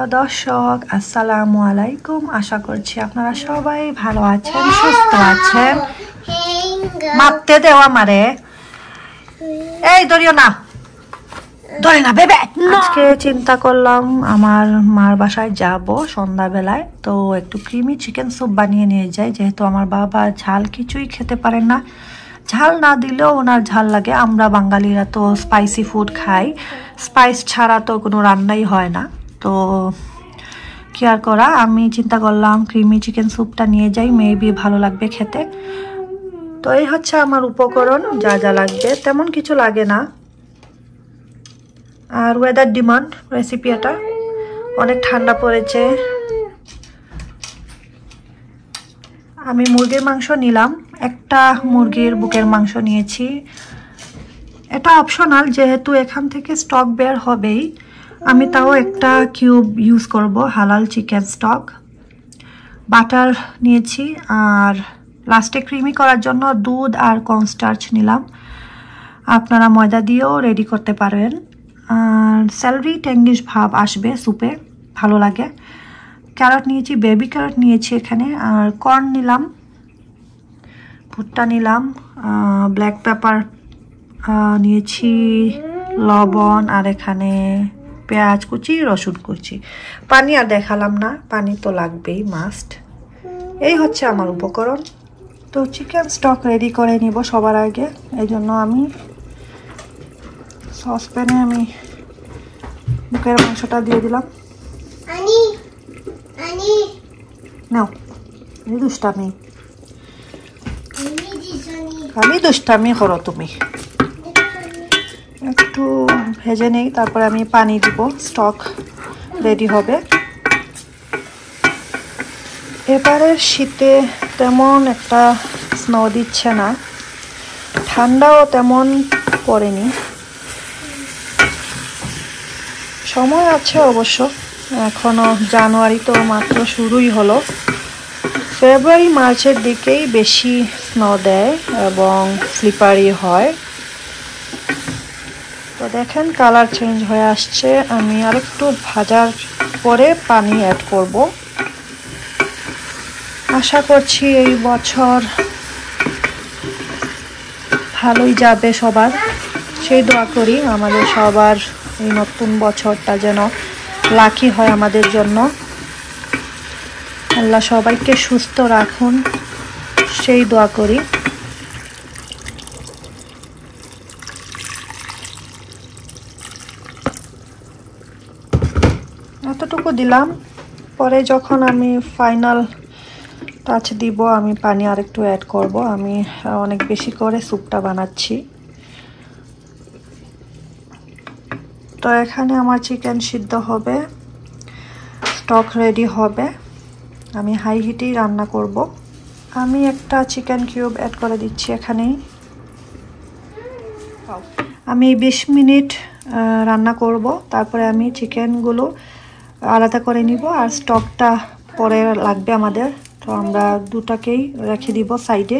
প্রিয় দর্শক, আসসালামু আলাইকুম। আশা করছি আপনারা সবাই ভালো আছেন, সুস্থ আছেন। মাপতে দেও আমারে, এই ধরিও না, ধরে না বেবে। আজকে চিন্তা করলাম আমার মার বাসায় যাব সন্ধ্যাবেলায়, তো একটু ক্রিমি চিকেন স্যুপ বানিয়ে নিয়ে যাই, যেহেতু আমার বাবা ঝাল কিছুই খেতে পারেন না। ঝাল না দিলেও ওনার ঝাল লাগে। আমরা বাঙালিরা তো স্পাইসি ফুড খাই, স্পাইস ছাড়া তো কোনো রান্নাই হয় না। তো কি আর করা, আমি চিন্তা করলাম ক্রিমি চিকেন স্যুপটা নিয়ে যাই, মেবি ভালো লাগবে খেতে। তো এই হচ্ছে আমার উপকরণ, যা যা লাগবে তেমন কিছু লাগে না। আর ওয়েদার ডিমান্ড রেসিপি, এটা অনেক ঠান্ডা পড়েছে। আমি মুরগির মাংস নিলাম, একটা মুরগির বুকের মাংস নিয়েছি। এটা অপশনাল, যেহেতু এখান থেকে স্টক বের হবেই। আমি তাও একটা কিউব ইউজ করব, হালাল চিকেন স্টক। বাটার নিয়েছি, আর লাস্টে ক্রিমি করার জন্য দুধ আর কর্নস্টার্চ নিলাম। আপনারা ময়দা দিয়েও রেডি করতে পারেন। আর স্যালারি ট্যাঙ্গিশ ভাব আসবে স্যুপে, ভালো লাগে। ক্যারট নিয়েছি, বেবি ক্যারট নিয়েছি এখানে। আর কর্ন নিলাম, ভুট্টা নিলাম, ব্ল্যাক পেপার নিয়েছি, লবণ, আর এখানে পেঁয়াজ কুচি, রসুন কুচি। পানি আর দেখালাম না, পানি তো লাগবেই, মাস্ট। এই হচ্ছে আমার উপকরণ। তো চিকেন স্টক রেডি করে নিব সবার আগে। এই জন্য আমি সসপ্যানে বুকের মাংসটা দিয়ে দিলাম। নাও, দুষ্টামি, খালি দুষ্টামি করো তুমি। একটু ভেজে নেই, তারপরে আমি পানি দিব, স্টক রেডি হবে। এবারের শীতে তেমন একটা স্নো দিচ্ছে না, ঠান্ডাও তেমন পড়েনি। সময় আছে অবশ্য, এখনো জানুয়ারি তো মাত্র শুরুই হলো। ফেব্রুয়ারি মার্চের দিকেই বেশি স্নো দেয় এবং স্লিপারি হয়। তো দেখেন কালার চেঞ্জ হয়ে আসছে। আমি আরেকটু ভাজার পরে পানি অ্যাড করব। আশা করছি এই বছর ভালোই যাবে সবার, সেই দোয়া করি। আমাদের সবার এই নতুন বছরটা যেন লাকি হয় আমাদের জন্য। আল্লাহ সবাইকে সুস্থ রাখুন, সেই দোয়া করি। এতটুকু দিলাম, পরে যখন আমি ফাইনাল টাচ দিব আমি পানি আরেকটু অ্যাড করব। আমি অনেক বেশি করে স্যুপটা বানাচ্ছি। তো এখানে আমার চিকেন সিদ্ধ হবে, স্টক রেডি হবে। আমি হাই হিটেই রান্না করব। আমি একটা চিকেন কিউব অ্যাড করে দিচ্ছি এখানেই। আমি 20 মিনিট রান্না করব, তারপরে আমি চিকেনগুলো আলাদা করে নিব। আর স্টকটা পরে লাগবে আমাদের, তো আমরা দুটাকেই রেখে দিব সাইডে।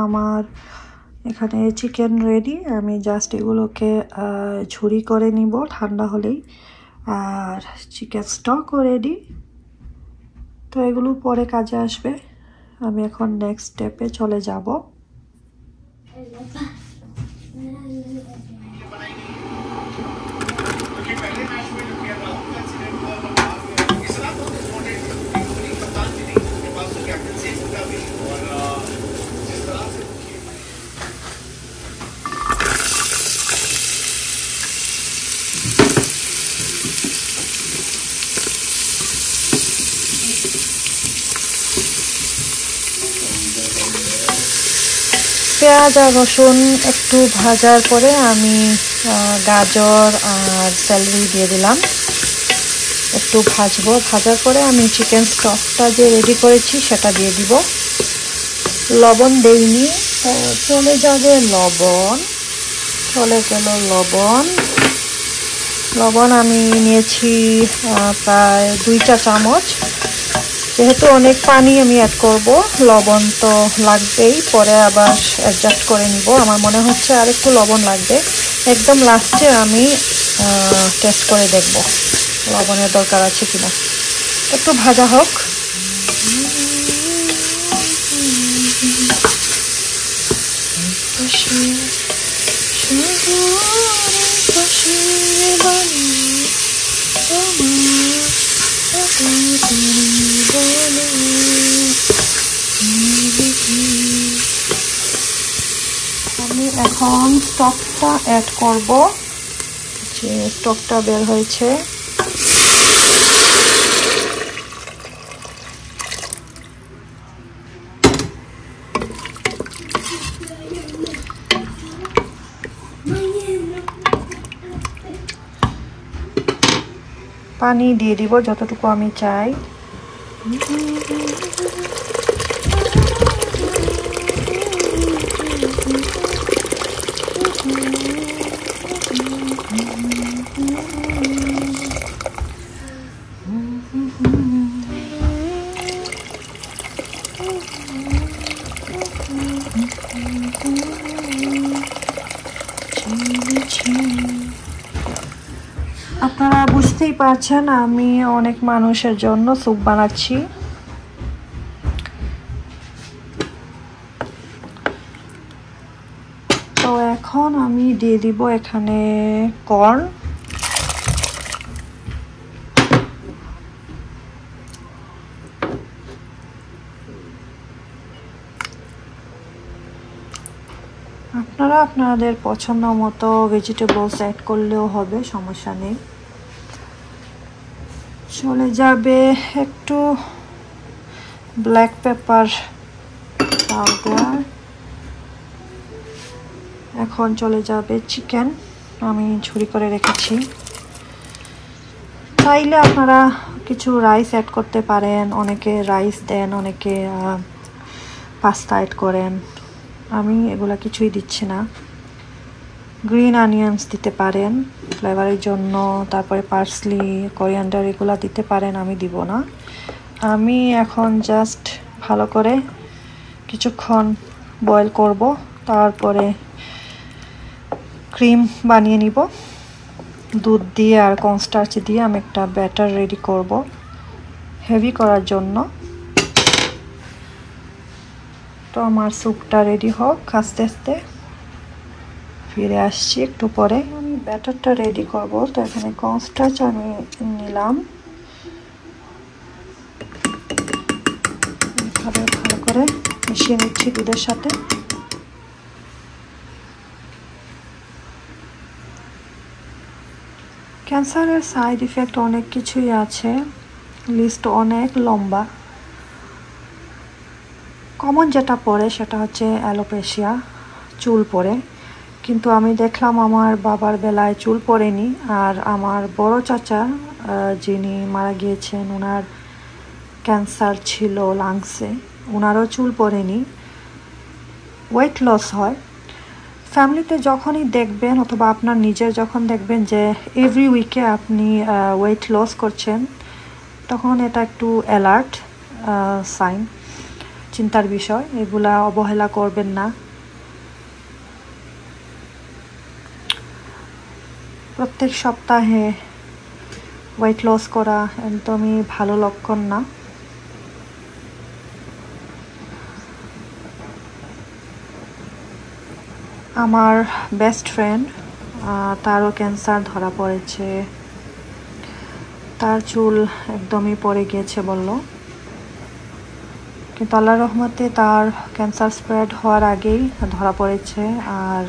আমার এখানে চিকেন রেডি, আমি জাস্ট এগুলোকে ঝুরি করে নিব ঠান্ডা হলেই। আর চিকেন স্টকও রেডি, তো এগুলো পরে কাজে আসবে। আমি এখন নেক্সট স্টেপে চলে যাব। পেঁয়াজ আর রসুন একটু ভাজার পরে আমি গাজর আর স্যালারি দিয়ে দিলাম, একটু ভাজবো। ভাজার পরে আমি চিকেন স্টকটা যে রেডি করেছি সেটা দিয়ে দিব। লবণ দেইনি, চলে যাবে লবণ, চলে গেল লবণ। লবণ আমি নিয়েছি প্রায় 2 চা চামচ। যেহেতু অনেক পানি আমি অ্যাড করব, লবণ তো লাগবেই, পরে আবার অ্যাডজাস্ট করে নিব। আমার মনে হচ্ছে আর একটু লবণ লাগবে, একদম লাস্টে আমি টেস্ট করে দেখব লবণের দরকার আছে কিনা। একটু ভাজা হোক। আমি এখন স্টকটা অ্যাড করব। যে স্টকটা বের হয়েছে, পানি দিয়ে দিব যতটুকু আমি চাই। আপনারা বুঝতেই পারছেন আমি অনেক মানুষের জন্য স্যুপ বানাচ্ছি। তো এখন আমি দিয়ে দিব এখানে কর্ন। আপনারা আপনাদের পছন্দ মতো ভেজিটেবলস অ্যাড করলেও হবে, সমস্যা নেই। চলে যাবে একটু ব্ল্যাক পেপার পাউডার। এখন চলে যাবে চিকেন, আমি ঝুরি করে রেখেছি। চাইলে আপনারা কিছু রাইস অ্যাড করতে পারেন, অনেকে রাইস দেন, অনেকে পাস্তা অ্যাড করেন। আমি এগুলা কিছুই দিচ্ছি না। গ্রিন অনিয়নস দিতে পারেন ফ্লেভারের জন্য, তারপরে পার্সলি, কোরিয়ান্ডার এগুলা দিতে পারেন, আমি দিব না। আমি এখন জাস্ট ভালো করে কিছুক্ষণ বয়েল করব, তারপরে ক্রিম বানিয়ে নিব। দুধ দিয়ে আর কর্নস্টার্চ দিয়ে আমি একটা ব্যাটার রেডি করব হেভি করার জন্য। তো আমার স্যুপটা রেডি হোক, আস্তে আস্তে ফিরে আসছি একটু পরে। আমি ব্যাটারটা রেডি করব। তো এখানে কর্নস্টার্চ আমি নিলাম, ভালো করে মিশিয়ে নিচ্ছি দুধের সাথে। ক্যান্সারের সাইড ইফেক্ট অনেক কিছুই আছে, লিস্ট অনেক লম্বা। কমন যেটা পড়ে সেটা হচ্ছে অ্যালোপেশিয়া, চুল পড়ে। কিন্তু আমি দেখলাম আমার বাবার বেলায় চুল পড়েনি, আর আমার বড় চাচা যিনি মারা গিয়েছেন ওনার ক্যান্সার ছিল লাংসে, ওনারও চুল পড়েনি। ওয়েট লস হয়। ফ্যামিলিতে যখনই দেখবেন অথবা আপনার নিজের যখন দেখবেন যে এভরি উইকে আপনি ওয়েট লস করছেন, তখন এটা একটু অ্যালার্ট সাইন, চিন্তার বিষয়। এগুলা অবহেলা করবেন না। প্রত্যেক সপ্তাহে ওয়েট লস করা একদমই ভালো লক্ষণ না। আমার বেস্ট ফ্রেন্ড, তারও ক্যান্সার ধরা পড়েছে, তার চুল একদমই পড়ে গিয়েছে বলল। কিন্তু আল্লাহর রহমতে তার ক্যান্সার স্প্রেড হওয়ার আগেই ধরা পড়েছে, আর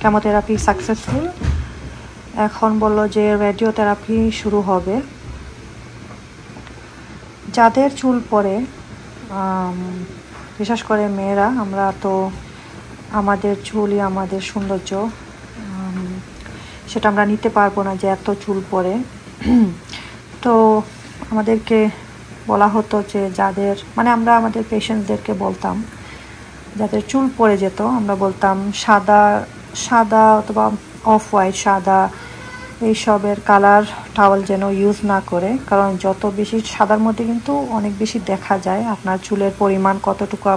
কেমোথেরাপি সাকসেসফুল। এখন বলল যে রেডিওথেরাপি শুরু হবে। যাদের চুল পড়ে, বিশেষ করে মেয়েরা, আমরা তো আমাদের চুলই আমাদের সৌন্দর্য, সেটা আমরা নিতে পারবো না যে এত চুল পড়ে। তো আমাদেরকে বলা হতো যে যাদের, মানে আমরা আমাদের পেশেন্টদেরকে বলতাম যাদের চুল পড়ে যেত, আমরা বলতাম সাদা সাদা অথবা অফ হোয়াইট, সাদা এইসবের কালার টাওয়াল যেন ইউজ না করে, কারণ যত বেশি সাদার মধ্যে কিন্তু অনেক বেশি দেখা যায় আপনার চুলের পরিমাণ কতটুকু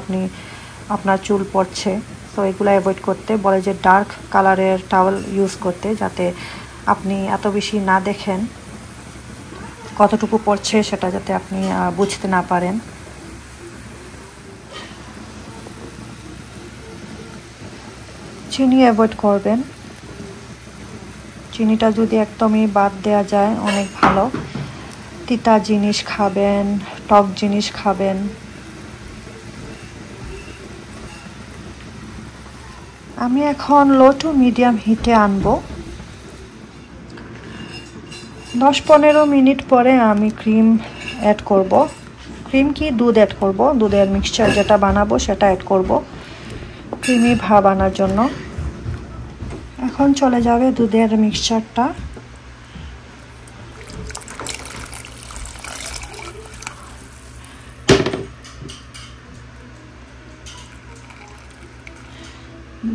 আপনার চুল পড়ছে। তো এগুলো অ্যাভয়েড করতে বলে, যে ডার্ক কালারের টাওয়েল ইউজ করতে, যাতে আপনি এত বেশি না দেখেন কতটুকু পড়ছে, সেটা যাতে আপনি বুঝতে না পারেন। চিনি অ্যাভয়েড করবেন, চিনিটা যদি একদমই বাদ দেওয়া যায় অনেক ভালো। তিতা জিনিস খাবেন, টক জিনিস খাবেন। আমি এখন লো টু মিডিয়াম হিটে আনবো। 10-15 মিনিট পরে আমি ক্রিম অ্যাড করব। ক্রিম কি, দুধ অ্যাড করব, দুধের মিক্সচার যেটা বানাবো সেটা অ্যাড করব ক্রিমি ভাব আনার জন্য। এখন চলে যাবে দুধের মিক্সচারটা।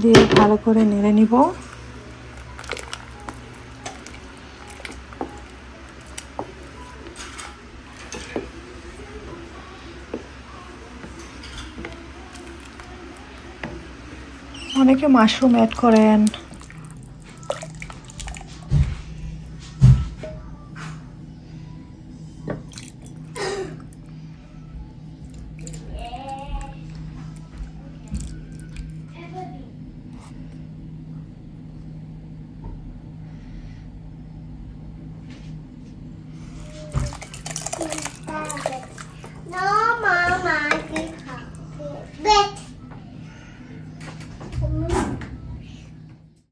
দিয়ে ভালো করে নেড়ে নিব। অনেকে মাশরুম অ্যাড করেন। No, Mama, bet.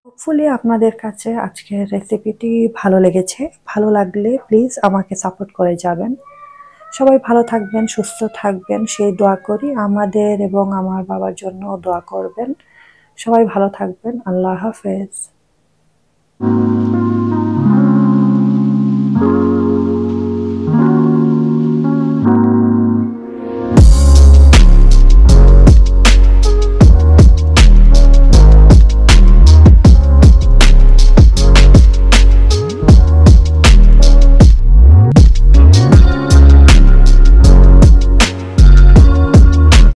হোপফুলি আপনাদের কাছে আজকের রেসিপিটি ভালো লেগেছে। ভালো লাগলে প্লিজ আমাকে সাপোর্ট করে যাবেন। সবাই ভালো থাকবেন, সুস্থ থাকবেন সেই দোয়া করি। আমাদের এবং আমার বাবার জন্য দোয়া করবেন। সবাই ভালো থাকবেন। আল্লাহ হাফেজ।